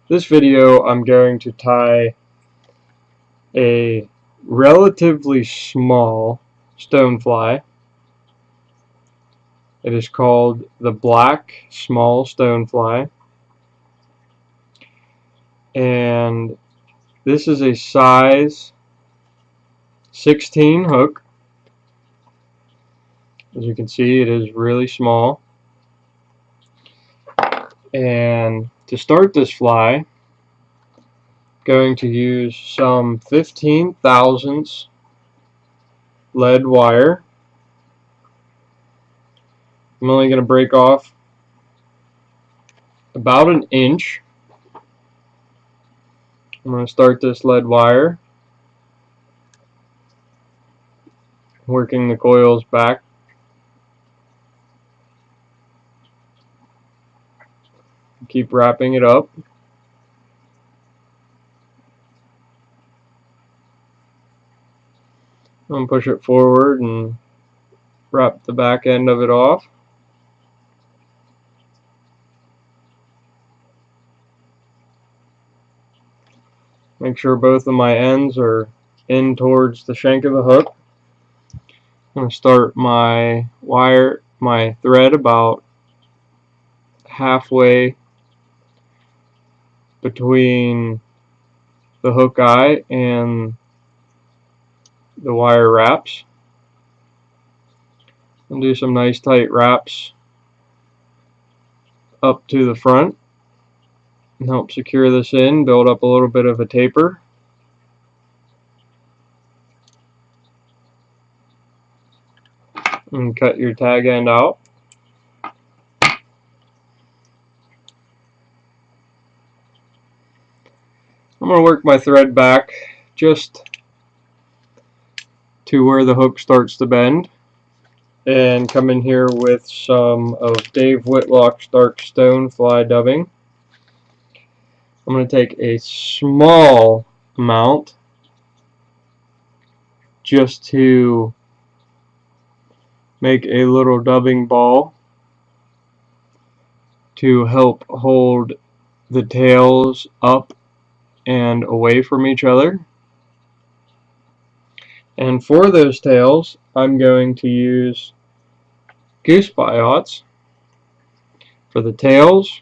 This video I'm going to tie a relatively small stonefly. It is called the black small stonefly, and this is a size 16 hook. As you can see, it is really small. And to start this fly, I'm going to use some 15 thousandths lead wire. I'm only going to break off about an inch. I'm going to start this lead wire, working the coils back. Keep wrapping it up. I'm going to push it forward and wrap the back end of it off. Make sure both of my ends are in towards the shank of the hook. I'm going to start my thread about halfway between the hook eye and the wire wraps. And do some nice tight wraps up to the front and help secure this in, build up a little bit of a taper. And cut your tag end out. I'm going to work my thread back just to where the hook starts to bend and come in here with some of Dave Whitlock's Dark Stone Fly dubbing. I'm going to take a small amount just to make a little dubbing ball to help hold the tails up and away from each other. And for those tails, I'm going to use goose biots for the tails,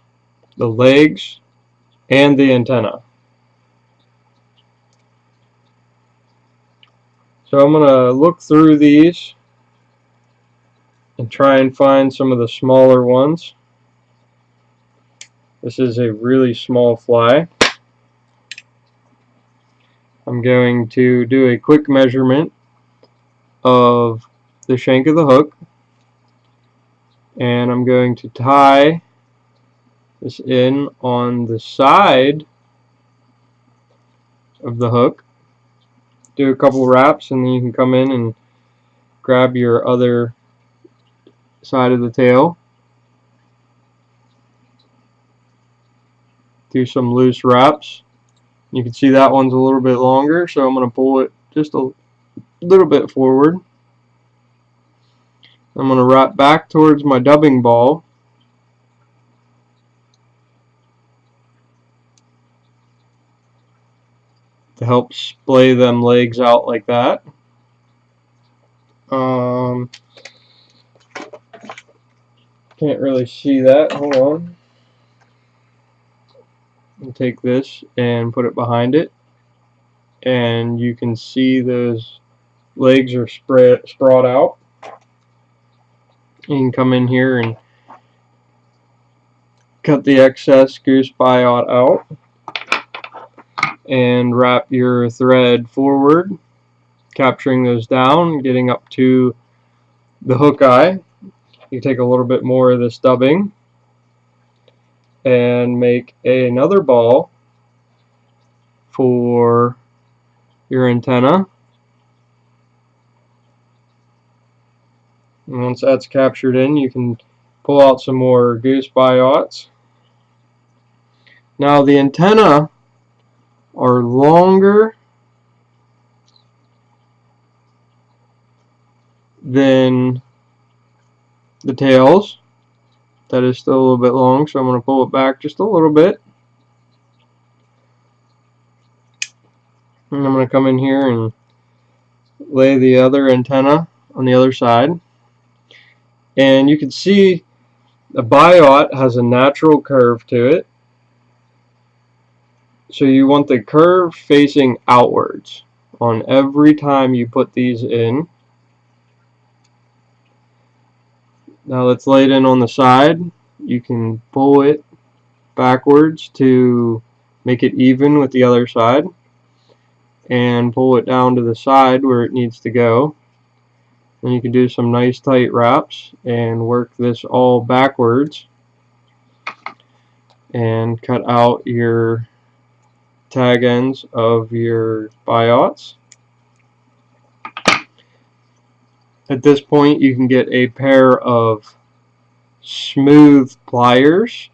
the legs, and the antenna. So I'm going to look through these and try and find some of the smaller ones. This is a really small fly. I'm going to do a quick measurement of the shank of the hook, and I'm going to tie this in on the side of the hook. Do a couple wraps and then you can come in and grab your other side of the tail. Do some loose wraps. You can see that one's a little bit longer, so I'm going to pull it just a little bit forward. I'm going to wrap back towards my dubbing ball. To help splay them legs out like that. Can't really see that. Hold on. I'll take this and put it behind it, and you can see those legs are sprawled out. You can come in here and cut the excess goose biot out and wrap your thread forward, capturing those down, getting up to the hook eye. You take a little bit more of this dubbing and make another ball for your antenna. And once that's captured in, you can pull out some more goose biots. Now the antenna are longer than the tails. That is still a little bit long, so I'm going to pull it back just a little bit. And I'm going to come in here and lay the other antenna on the other side. And you can see the biot has a natural curve to it. So you want the curve facing outwards on every time you put these in. Now let's lay it in on the side. You can pull it backwards to make it even with the other side, and pull it down to the side where it needs to go. Then you can do some nice tight wraps and work this all backwards and cut out your tag ends of your biots. At this point you can get a pair of smooth pliers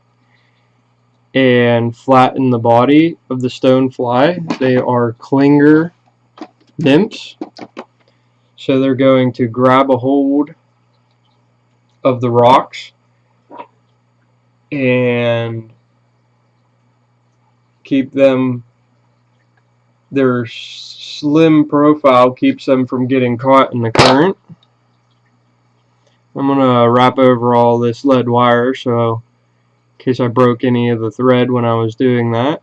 and flatten the body of the stone fly. They are clinger nymphs, so they're going to grab a hold of the rocks and keep them, their slim profile keeps them from getting caught in the current. I'm going to wrap over all this lead wire so in case I broke any of the thread when I was doing that.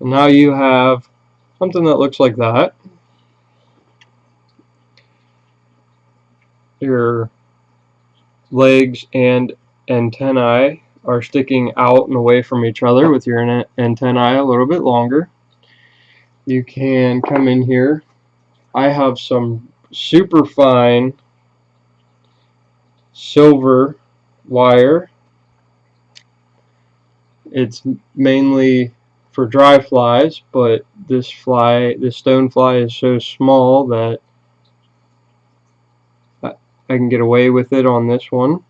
And now you have something that looks like that. Your legs and antennae are sticking out and away from each other with your antennae a little bit longer. You can come in here. I have some super fine silver wire. It's mainly for dry flies, but this stone fly is so small that I can get away with it on this one.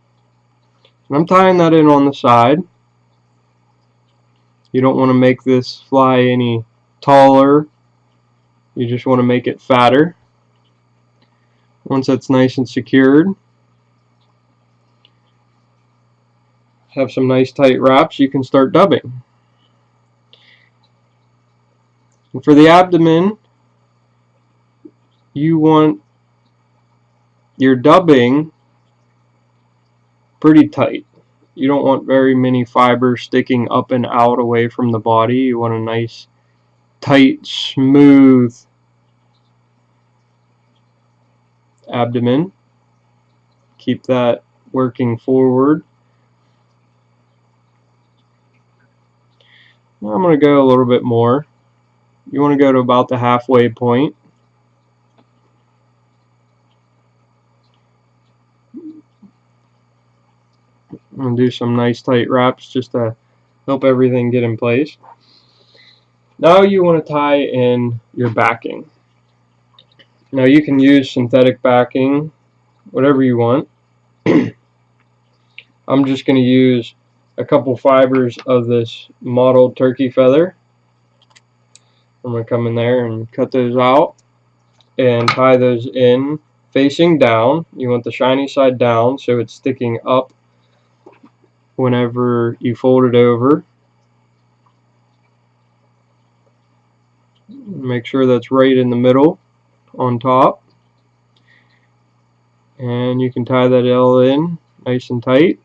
And I'm tying that in on the side. You don't want to make this fly any taller, you just want to make it fatter. Once that's nice and secured, have some nice tight wraps, you can start dubbing. And for the abdomen, you want your dubbing pretty tight. You don't want very many fibers sticking up and out away from the body. You want a nice, tight, smooth abdomen. Keep that working forward. Now I'm going to go a little bit more. You want to go to about the halfway point. I'm going to do some nice tight wraps just to help everything get in place. Now you want to tie in your backing. Now you can use synthetic backing, whatever you want. I'm just going to use a couple fibers of this mottled turkey feather. I'm going to come in there and cut those out and tie those in facing down. You want the shiny side down so it's sticking up whenever you fold it over. Make sure that's right in the middle on top. And you can tie that all in nice and tight.